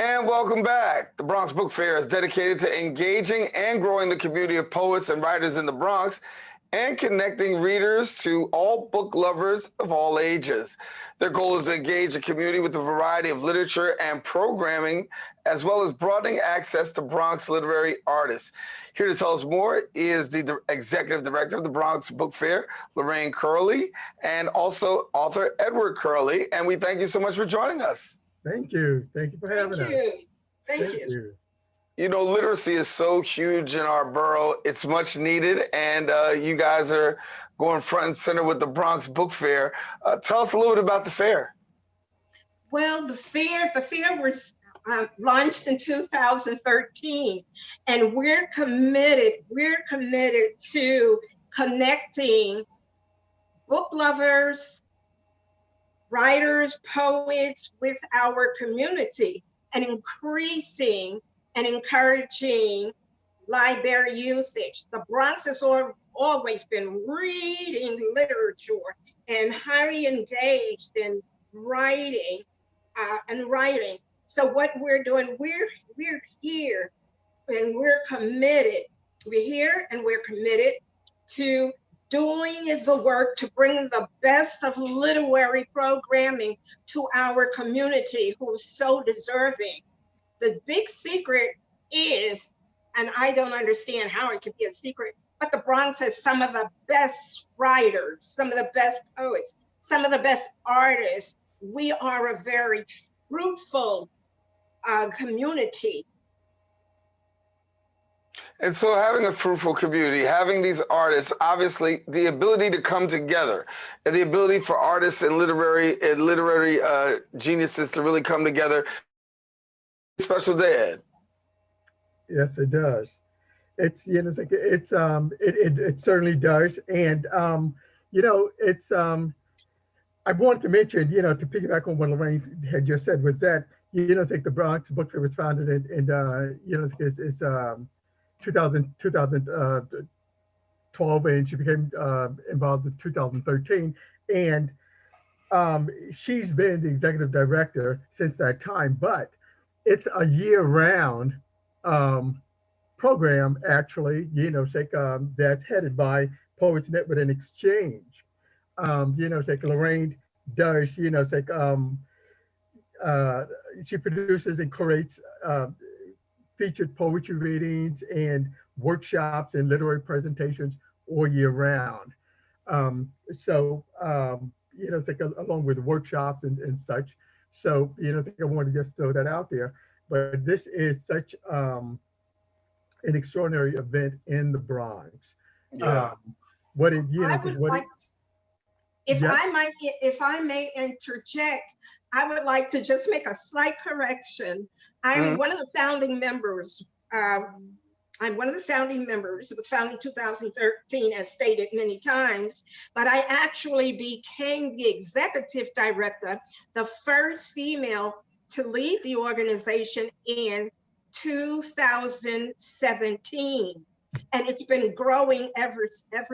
And welcome back. The Bronx Book Fair is dedicated to engaging and growing the community of poets and writers in the Bronx and connecting readers to all book lovers of all ages. Their goal is to engage the community with a variety of literature and programming, as well as broadening access to Bronx literary artists. Here to tell us more is the Executive Director of the Bronx Book Fair, Lorraine Currelley, and also author Edward Currelley. And we thank you so much for joining us. Thank you. Thank you for having us. Thank you. You know, literacy is so huge in our borough. It's much needed, and you guys are going front and center with the Bronx Book Fair. Tell us a little bit about the fair. Well, the fair was launched in 2013, and we're committed to connecting book lovers, writers, poets with our community and increasing and encouraging library usage. The Bronx has always been reading literature and highly engaged in writing. So what we're doing, we're here and we're committed. We're here and we're committed to doing the work to bring the best of literary programming to our community who's so deserving. The big secret is, and I don't understand how it can be a secret, but the Bronx has some of the best writers, some of the best poets, some of the best artists. We are a very fruitful community. And so having a fruitful community, having these artists, obviously the ability to come together and the ability for artists and literary geniuses to really come together. Special day, Ed. Yes, it does. It's, you know, it's like, it certainly does. And, you know, it's, I wanted to mention, you know, to piggyback on what Lorraine had just said, was that, you know, it's like the Bronx Book Fair was founded in you know, it's 2012, and she became involved in 2013. And she's been the executive director since that time, but it's a year-round program, actually, you know, it's like that's headed by Poets Network and Exchange. You know, it's like Lorraine does, you know, it's like she produces and curates featured poetry readings and workshops and literary presentations all year round. So, you know, it's like along with workshops and such. So, you know, I think I want to just throw that out there. But this is such an extraordinary event in the Bronx. Yeah. If I may interject, I would like to just make a slight correction. I'm one of the founding members. I'm one of the founding members. It was founded in 2013, as stated many times, but I actually became the executive director, the first female to lead the organization in 2017. And it's been growing ever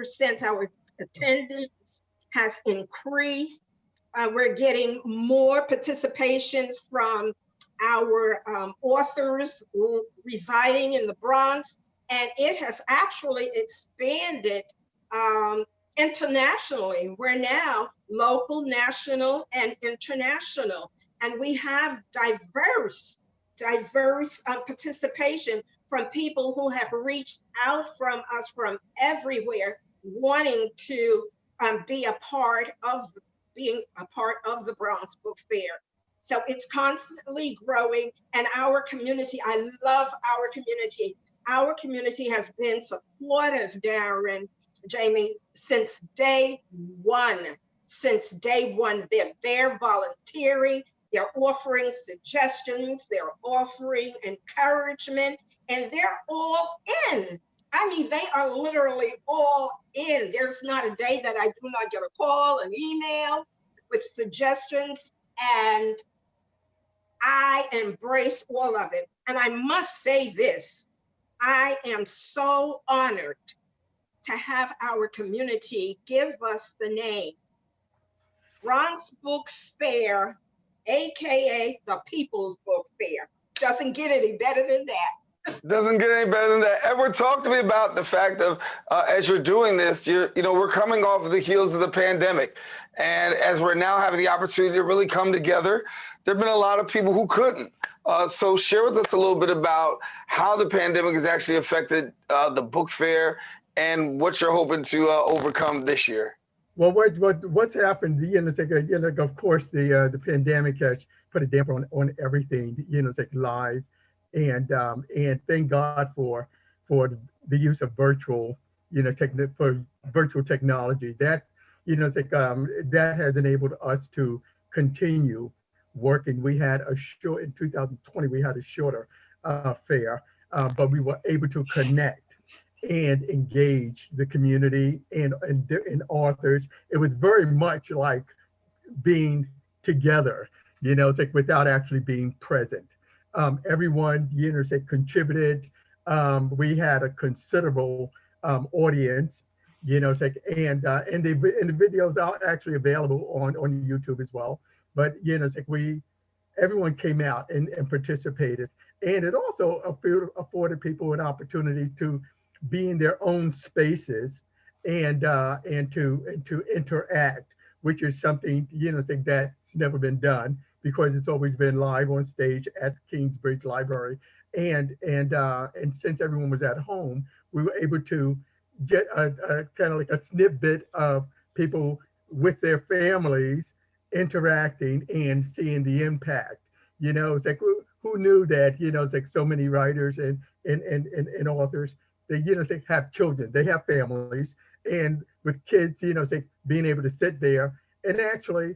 since. Our attendance has increased. We're getting more participation from our authors residing in the Bronx, and it has actually expanded internationally. We're now local, national, and international, and we have diverse participation from people who have reached out from us from everywhere, wanting to be a part of the Bronx Book Fair. So it's constantly growing, and our community, I love our community. Our community has been supportive, Daren Jaime, since day one. They're there volunteering, they're offering suggestions, they're offering encouragement, and they're all in. I mean, they are literally all in. There's not a day that I do not get a call, an email with suggestions, and I embrace all of it. And I must say this, I am so honored to have our community give us the name Bronx Book Fair, AKA the People's Book Fair. Doesn't get any better than that. Doesn't get any better than that. Edward, talk to me about the fact of as you're doing this, we're coming off of the heels of the pandemic, and as we're now having the opportunity to really come together, there've been a lot of people who couldn't. So share with us a little bit about how the pandemic has actually affected the book fair and what you're hoping to overcome this year. Well, what's happened? Of course, the pandemic has put a damper on everything. It's like live, and thank God for the use of virtual, for virtual technology. That that has enabled us to continue working. We had in 2020 we had a shorter fair, but we were able to connect and engage the community and authors. It was very much like being together, it's like without actually being present. Everyone, contributed. We had a considerable audience, it's like, and the videos are actually available on YouTube as well. But it's like everyone came out and participated, and it also afforded people an opportunity to be in their own spaces and to interact, which is something think that's never been done, because it's always been live on stage at Kingsbridge Library, and since everyone was at home, we were able to get a kind of like a snippet of people with their families interacting and seeing the impact. It's like who knew that it's like so many writers and authors, they they have children, they have families, and with kids it's like being able to sit there and actually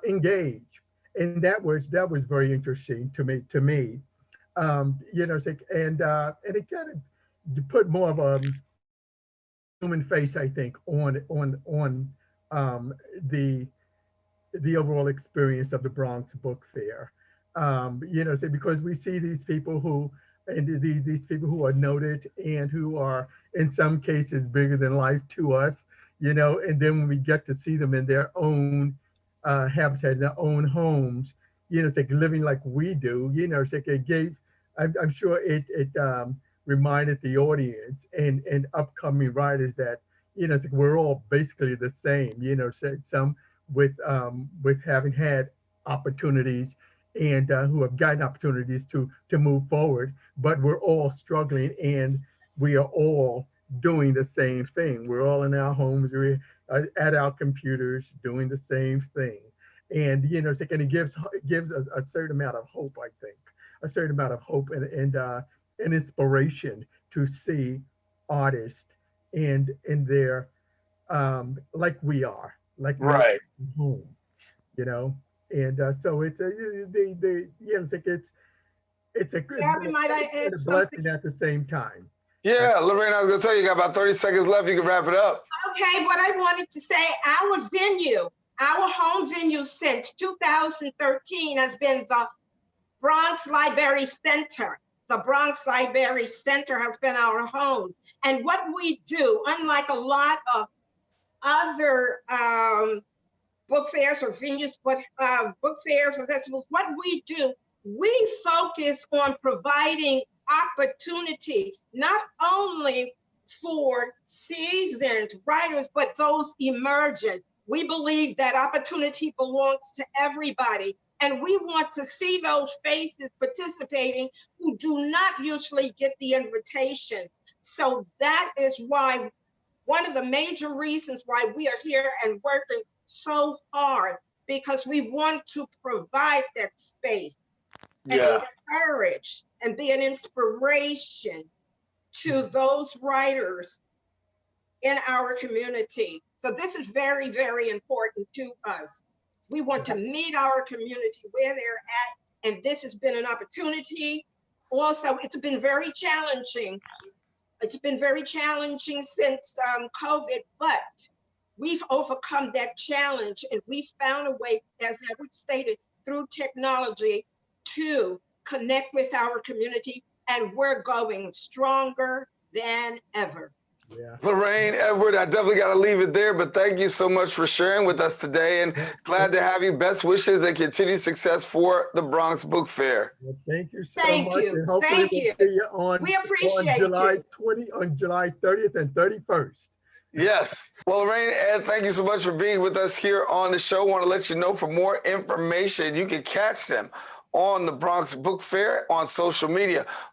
engage, and that was very interesting to me. It's like, and it kind of put more of a human face, I think, on the overall experience of the Bronx Book Fair. Because we see these people who are noted and who are in some cases bigger than life to us, and then when we get to see them in their own habitat, in their own homes, it's like living like we do, it's like it gave, I'm sure it reminded the audience and upcoming writers that, it's like we're all basically the same, some with having had opportunities and who have gotten opportunities to move forward, but we're all struggling and we are all doing the same thing. We're all in our homes, we're at our computers doing the same thing. And it's like, and it gives us a certain amount of hope, I think, a certain amount of hope and inspiration to see artists and in their like we are, like Right. home, and so it's it's like it's a good Gary, might I add a something? blessing at the same time. Yeah, Lorraine, I was going to tell you, you got about 30 seconds left. You can wrap it up. Okay, what I wanted to say, our venue, our home venue since 2013 has been the Bronx Library Center. The Bronx Library Center has been our home. And what we do, unlike a lot of other book fairs or venues, but book fairs and festivals, what we do, we focus on providing opportunity, not only for seasoned writers, but those emergent. We believe that opportunity belongs to everybody. And we want to see those faces participating who do not usually get the invitation. So that is why, one of the major reasons why we are here and working so hard, because we want to provide that space and encourage and be an inspiration to those writers in our community. So this is very, very important to us. We want to meet our community where they're at, and this has been an opportunity. Also, it's been very challenging. It's been very challenging since COVID, but we've overcome that challenge, and we found a way, as Edward stated, through technology to connect with our community, and we're going stronger than ever. Yeah. Lorraine, Edward, I definitely got to leave it there, but thank you so much for sharing with us today, and glad to have you. Best wishes and continued success for the Bronx Book Fair. Well, thank you so Thank much. you. And hopefully Thank we'll you. see you on, We appreciate July you. 20, on July 30th and 31st. Yes. Well, Lorraine, Ed, thank you so much for being with us here on the show. I want to let you know, for more information, you can catch them on the Bronx Book Fair on social media.